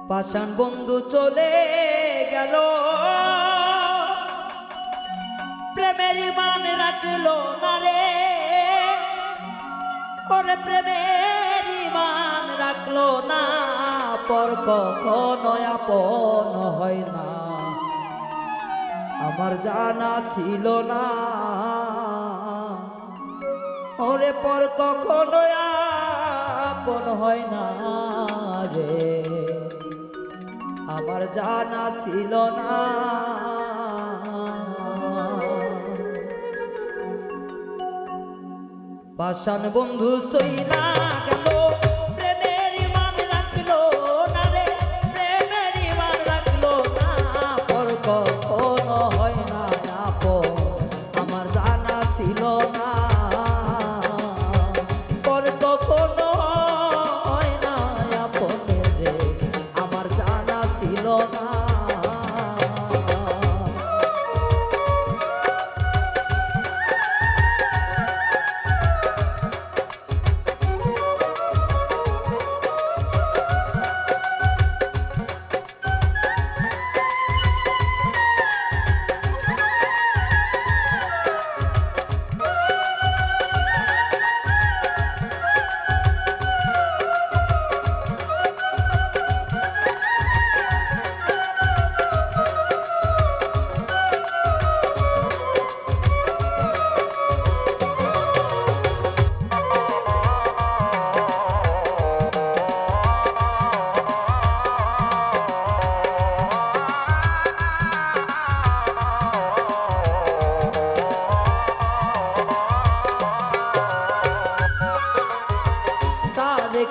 পাষাণ বন্ধু চলে গেল, প্রেমের মান রাখলো না রে, ওরে প্রেমের মান রাখলো না, পর কখনো আপন হয় না, আমার জানা ছিল না, ওরে পর কখনো আপন হয় না রে, আমার জানা ছিল না। পাষাণ বন্ধু চইলা গেল, প্রেমের মান রাখলো না রে, প্রেমের মান রাখলো না, পর কখনো হয় না আপন, আমার জানা ছিল না, পর কখনো হয় না আপন রে, আমার জানা ছিল না।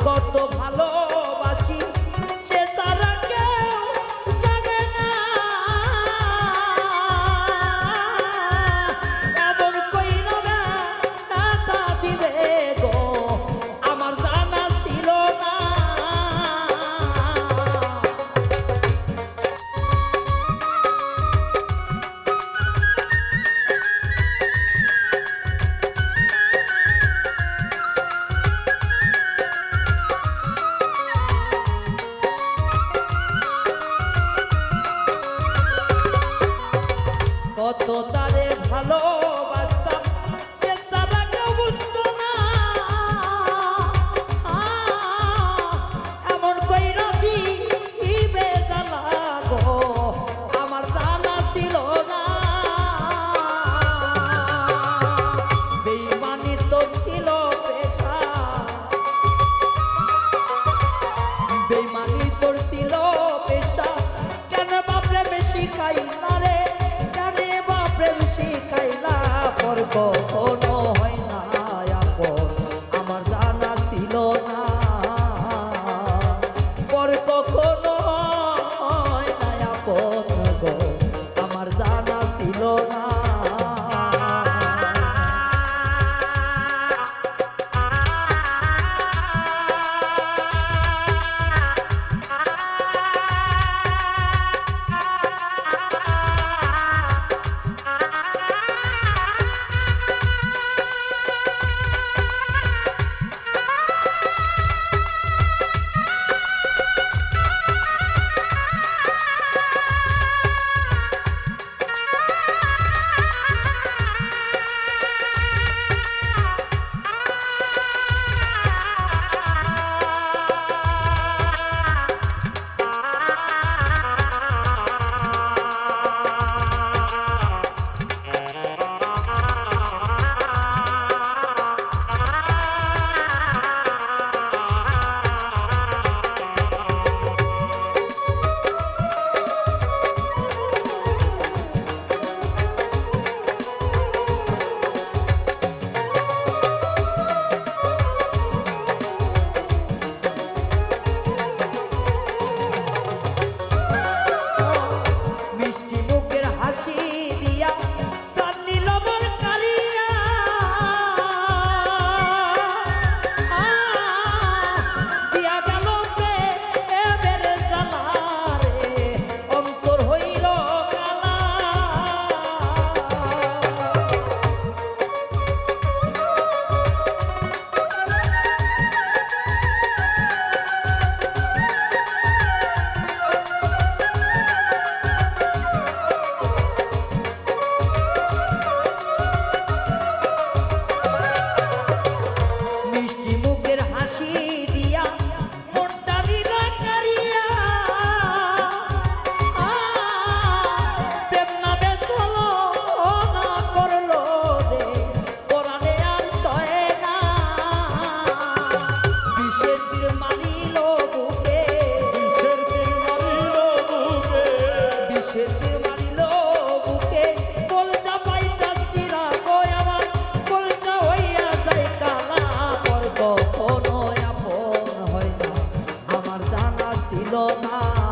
কত ভালোবাসি সে সারা কেউ জানে না, এমন কইল না তা দিবে গো, আমার জানা ছিল না। কত তারে ভালোবাসতাম সে সারা কেউ বুঝতো না, এমন কইরা দিবে জানা গো, আমার জানা ছিল না। বেঈমানি তো ছিল পেশা, বেঈমানি তোর ছিল পেশা, কেন বাপরে বেশি খাই না রে, শিখাইলা পর কখনো হয় না আপন, আমার জানা ছিল না, পর কখনো হয় না আপন গো, আমার জানা ছিল না। ছিল না